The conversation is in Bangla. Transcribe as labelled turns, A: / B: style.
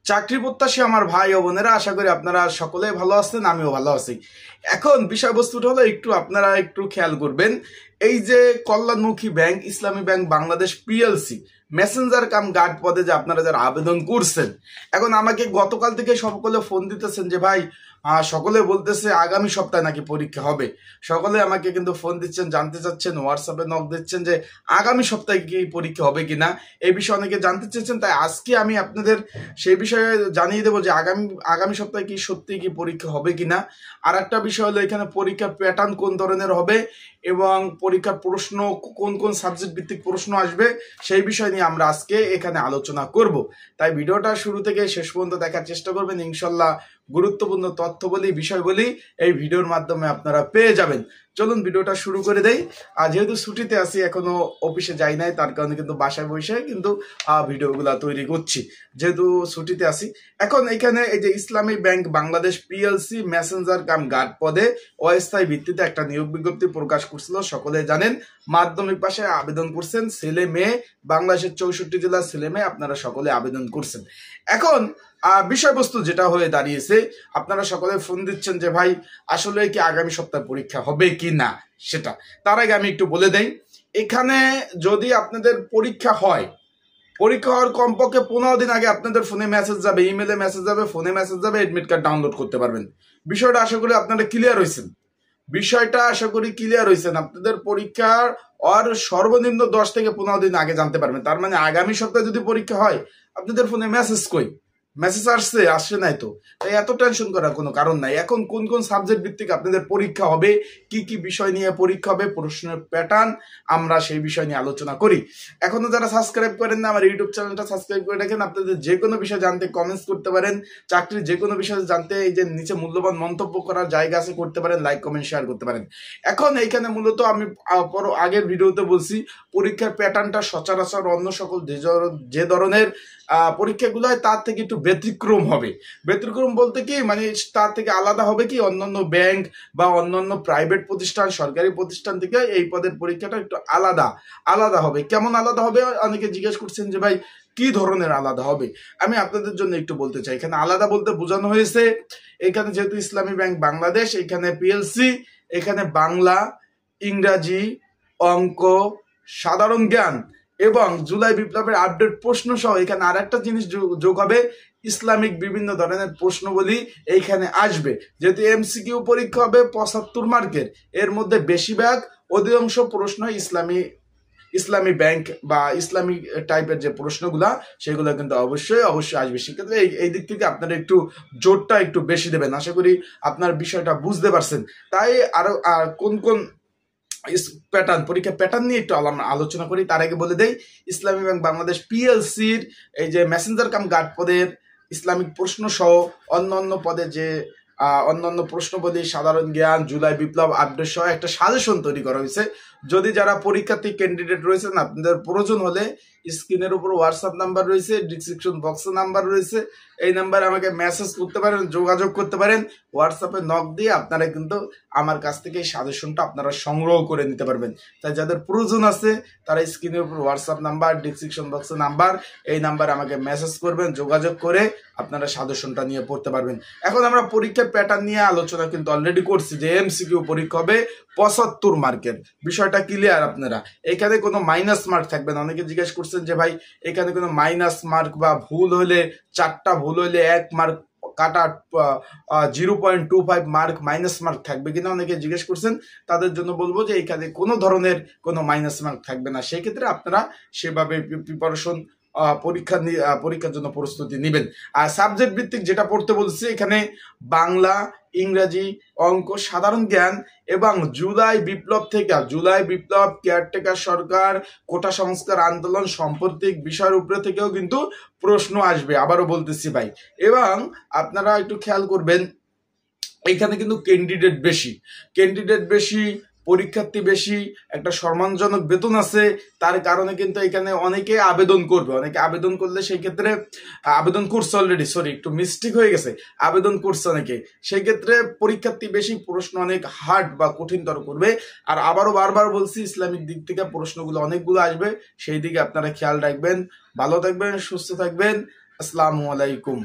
A: চাকরি প্রত্যাশী আমার ভাই ও বোনেরা, আশা করি আপনারা সকলে ভালো আছেন, আমিও ভালো আছি। এখন বিষয়বস্তুটা হলো আপনারা একটু খেয়াল করবেন। এই যে কল্যাণমুখী bank Islami bank Bangladesh PLC messenger cum guard পদে যে আপনারা যারা আবেদন করছেন, এখন আমাকে গতকাল থেকে সকলে ফোন দিতেছেন যে ভাই সকলে বলতেছে আগামী সপ্তাহে নাকি পরীক্ষা হবে। সকলে আমাকে কিন্তু ফোন দিচ্ছেন, জানতে চাচ্ছেন, হোয়াটসঅ্যাপে নক দিচ্ছেন যে আগামী সপ্তাহে কি পরীক্ষা হবে কিনা, এই বিষয়ে অনেকে জানতে চেয়েছেন। তাই আজকে আমি আপনাদের সেই বিষয়ে জানিয়ে দেবো যে আগামী সপ্তাহে কি সত্যি কি পরীক্ষা হবে কিনা। আর একটা বিষয় হলো এখানে পরীক্ষার প্যাটার্ন কোন ধরনের হবে এবং পরীক্ষার প্রশ্ন কোন কোন সাবজেক্ট ভিত্তিক প্রশ্ন আসবে, সেই বিষয় নিয়ে আমরা আজকে এখানে আলোচনা করব। তাই ভিডিওটা শুরু থেকে শেষ পর্যন্ত দেখার চেষ্টা করবেন। ইনশাল্লাহ গুরুত্বপূর্ণ তথ্য বলি, বিষয় বলি এই ভিডিওর মাধ্যমে আপনারা পেয়ে যাবেন। চলুন ভিডিওটা শুরু করে দেই। আর যেহেতু ছুটিতে আছি, এখনো অফিসে যাই নাই, তার কারণে কিন্তু বাসায় বসে কিন্তু ভিডিওগুলা তৈরি করছি, যেহেতু ছুটিতে আছি। এখন এখানে এই যে Islami bank Bangladesh PLC messenger cum guard পদে অস্থায়ী ভিত্তিতে একটা নিয়োগ বিজ্ঞপ্তি প্রকাশ করছিল। সকলে জানেন, মাধ্যমিক পাশে আবেদন করছেন ছেলে মেয়ে, বাংলাদেশের 64 জেলার ছেলে মেয়ে আপনারা সকলে আবেদন করছেন। এখন বিষয়বস্তু যেটা হয়ে দাঁড়িয়েছে, আপনারা সকলে ফোন দিচ্ছেন যে ভাই আসলে কি আগামী সপ্তাহে পরীক্ষা হবে কি না সেটা। তার আগে আমি একটু বলে দেই, এখানে যদি আপনাদের পরীক্ষা হয়, পরীক্ষা হওয়ার কমপক্ষে 15 দিন আগে আপনাদের ফোনে মেসেজ যাবে, ইমেলে মেসেজ যাবে, ফোনে মেসেজ যাবে, এডমিট কার্ড ডাউনলোড করতে পারবেন। বিষয়টা আশা করি আপনারা ক্লিয়ার হয়েছেন। আপনাদের পরীক্ষার আর সর্বনিম্ন 10 থেকে 15 দিন আগে জানতে পারবেন। তার মানে আগামী সপ্তাহে যদি পরীক্ষা হয়, আপনাদের ফোনে মেসেজ আসছে নাই তো, তাই এত টেনশন করার কোনো কারণ নাই। এখন কোন কোন সাবজেক্ট ভিত্তিক আপনাদের পরীক্ষা হবে, কি কি বিষয় নিয়ে পরীক্ষা হবে, প্রশ্নের প্যাটার্ন, আমরা সেই বিষয় নিয়ে আলোচনা করি। এখনো যারা সাবস্ক্রাইব করেন না, আমার ইউটিউব চ্যানেলটা সাবস্ক্রাইব করে রাখেন। আপনাদের যে কোনো বিষয় জানতে কমেন্টস করতে পারেন, চাকরির যে কোনো বিষয় জানতে এই যে নিচে মূল্যবান মন্তব্য করার জায়গা আছে, করতে পারেন, লাইক কমেন্ট শেয়ার করতে পারেন। এখন এইখানে মূলত আমি আগের ভিডিওতে বলছি, পরীক্ষার প্যাটার্নটা সচরাচর অন্য সকল যে ধরনের পরীক্ষাগুলো হয় তার থেকে একটু ব্যতিক্রম হবে। ব্যতিক্রম বলতে কি, মানে তার থেকে আলাদা হবে কি, অন্যান্য ব্যাংক বা অন্যান্য প্রাইভেট প্রতিষ্ঠান, সরকারি প্রতিষ্ঠান থেকে এই পদের পরীক্ষাটা একটু আলাদা হবে। কেমন আলাদা হবে অনেকে জিজ্ঞেস করছেন যে ভাই কি ধরনের আলাদা হবে। আমি আপনাদের জন্য একটু বলতে চাই, এখানে আলাদা বলতে বোঝানো হয়েছে, এখানে যেহেতু ইসলামী ব্যাংক বাংলাদেশ, এখানে পিএলসি, এখানে বাংলা, ইংরাজি, অঙ্ক, সাধারণ জ্ঞান এবং জুলাই বিপ্লবের আপডেট প্রশ্ন সহ এখানে আর একটা জিনিস যোগ হবে, ইসলামিক বিভিন্ন ধরনের প্রশ্নবলী এইখানে আসবে। যেহেতু এমসিকিউ পরীক্ষা হবে 75 মার্কের, এর মধ্যে বেশিরভাগ অধিকাংশ প্রশ্ন ইসলামী ব্যাংক বা ইসলামী টাইপের যে প্রশ্নগুলা, সেগুলো কিন্তু অবশ্যই আসবে। সেক্ষেত্রে এই দিক থেকে আপনারা একটু জোরটা একটু বেশি দেবেন। আশা করি আপনার বিষয়টা বুঝতে পারছেন। তাই আরো কোন কোন পরীক্ষা প্যাটার্ন নিয়ে একটু আলোচনা করি। তার আগে বলে দেই, ইসলামী ব্যাংক বাংলাদেশ পিএলসির এই যে মেসেঞ্জার কাম গার্ড পদের ইসলামিক প্রশ্ন সহ অন্যান্য পদে যে অন্যান্য প্রশ্নবলী, সাধারণ জ্ঞান, জুলাই বিপ্লব আপডেট সহ একটা সাজেশন তৈরি করা হয়েছে। যদি যারা পরীক্ষার্থী ক্যান্ডিডেট রয়েছেন, আপনাদের প্রয়োজন হলে স্ক্রিনের উপর হোয়াটসঅ্যাপ নাম্বার রয়েছে, ডিসক্রিপশন বক্সে নাম্বার রয়েছে, এই নাম্বারে আমাকে মেসেজ করতে পারেন, যোগাযোগ করতে পারেন। হোয়াটসঅ্যাপে নক দিয়ে আপনারা কিন্তু আমার কাছ থেকে এই সাজেশনটা আপনারা সংগ্রহ করে নিতে পারবেন। তাই যাদের প্রয়োজন আছে তারা স্ক্রিনের উপর হোয়াটসঅ্যাপ নাম্বার, ডিসক্রিপশন বক্সে নাম্বার, এই নাম্বারে আমাকে মেসেজ করবেন, যোগাযোগ করে আপনারা সাজেশনটা নিয়ে পড়তে পারবেন। এখন আমরা পরীক্ষার প্যাটার্ন নিয়ে আলোচনা কিন্তু অলরেডি করছি যে এমসিকিউ পরীক্ষা হবে 75 মার্কের। বিষয়টা ক্লিয়ার আপনারা, এখানে কোনো মাইনাস মার্ক থাকবে না। অনেকে জিজ্ঞেস করছেন যে ভাই এখানে কোনো মাইনাস মার্ক বা ভুল হলে, 4টা ভুল হলে 1 মার্ক কাটা 0.25 মার্ক মাইনাস মার্ক থাকবে কিনা অনেকে জিজ্ঞেস করছেন। তাদের জন্য বলবো যে এখানে কোনো ধরনের কোনো মাইনাস মার্ক থাকবে না। সেই ক্ষেত্রে আপনারা সেভাবে প্রিপারেশন পরীক্ষার জন্য প্রস্তুতি নেবেন। আর সাবজেক্ট ভিত্তিক যেটা পড়তে বলছি, এখানে বাংলা, ইংরাজি, অঙ্ক, সাধারণ জ্ঞান এবং জুলাই বিপ্লব, কেয়ারটেকার সরকার, কোটা সংস্কার আন্দোলন, সাম্প্রতিক বিষয়ের উপরে থেকেও কিন্তু প্রশ্ন আসবে। আবারও বলতেছি ভাই, এবং আপনারা একটু খেয়াল করবেন, এখানে কিন্তু ক্যান্ডিডেট বেশি, পরীক্ষার্থী বেশি, একটা সম্মানজনক বেতন আছে। তার কারণে কিন্তু এখানে অনেকে আবেদন করলে সেই ক্ষেত্রে আবেদন করছে অলরেডি, একটু মিস্টেক হয়ে গেছে, আবেদন করছে অনেকে। সেই ক্ষেত্রে পরীক্ষার্থী বেশি, প্রশ্ন অনেক হার্ড বা কঠিনতর করবে। আর আবারও বারবার বলছি, ইসলামিক দিক থেকে প্রশ্নগুলো অনেকগুলো আসবে, সেই দিকে আপনারা খেয়াল রাখবেন। ভালো থাকবেন, সুস্থ থাকবেন। আসসালামু আলাইকুম।